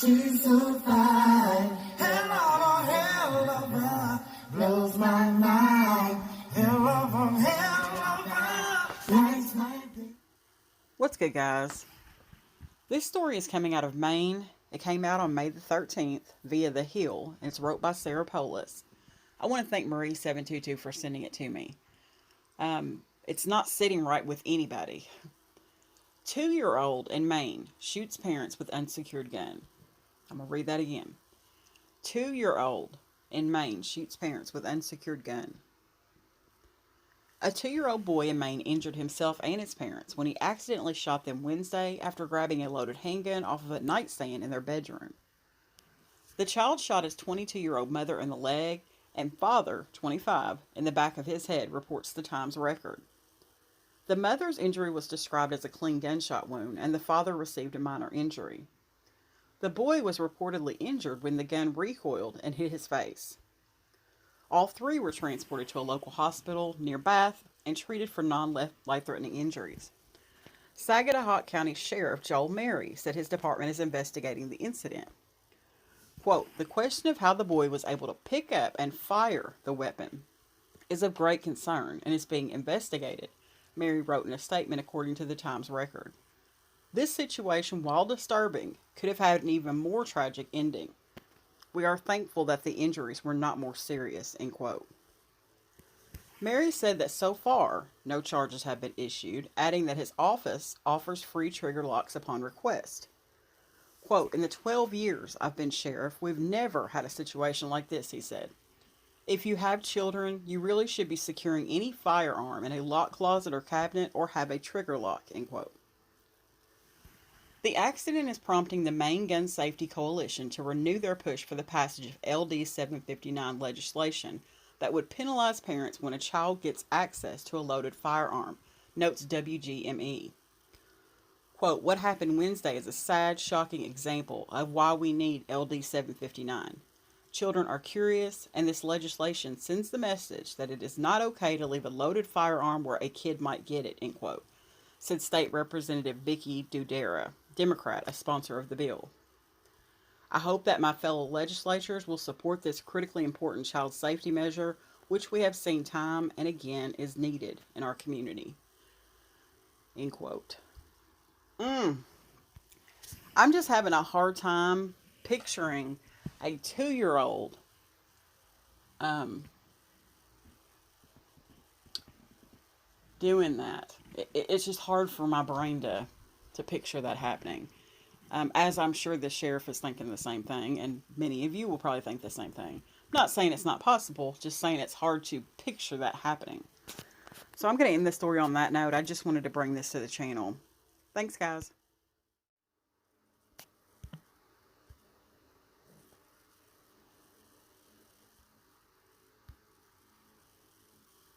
she's so fine. Hell of a hell of a blows my mind. Hell of a hell of a lights my day. What's good, guys? This story is coming out of Maine. It came out on May the 13th via The Hill, and it's wrote by Sarah Polis. I want to thank Marie722 for sending it to me. It's not sitting right with anybody. 2-year-old in Maine shoots parents with unsecured gun. I'm going to read that again. 2-year-old in Maine shoots parents with unsecured gun. A 2-year-old boy in Maine injured himself and his parents when he accidentally shot them Wednesday after grabbing a loaded handgun off of a nightstand in their bedroom. The child shot his 22-year-old mother in the leg and father, 25, in the back of his head, reports the Times Record. The mother's injury was described as a clean gunshot wound, and the father received a minor injury. The boy was reportedly injured when the gun recoiled and hit his face. All three were transported to a local hospital near Bath and treated for non-life-threatening injuries. Sagadahoc County Sheriff Joel Mary said his department is investigating the incident. Quote, "The question of how the boy was able to pick up and fire the weapon is of great concern and is being investigated," Mary wrote in a statement according to the Times Record. "This situation, while disturbing, could have had an even more tragic ending. We are thankful that the injuries were not more serious," end quote. Mary said that so far, no charges have been issued, adding that his office offers free trigger locks upon request. Quote, "In the 12 years I've been sheriff, we've never had a situation like this," he said. "If you have children, you really should be securing any firearm in a locked closet or cabinet or have a trigger lock," end quote. The accident is prompting the Maine Gun Safety Coalition to renew their push for the passage of LD 759 legislation that would penalize parents when a child gets access to a loaded firearm, notes WGME. Quote, "What happened Wednesday is a sad, shocking example of why we need LD 759. Children are curious, and this legislation sends the message that it is not okay to leave a loaded firearm where a kid might get it," end quote, said State Representative Vicky Dudera, Democrat, a sponsor of the bill. "I hope that my fellow legislators will support this critically important child safety measure, which we have seen time and again is needed in our community," end quote. I'm just having a hard time picturing a 2-year-old doing that. It's just hard for my brain to picture that happening. As I'm sure the sheriff is thinking the same thing, and many of you will probably think the same thing. I'm not saying it's not possible, just saying it's hard to picture that happening. So I'm going to end the story on that note. I just wanted to bring this to the channel. Thanks, guys.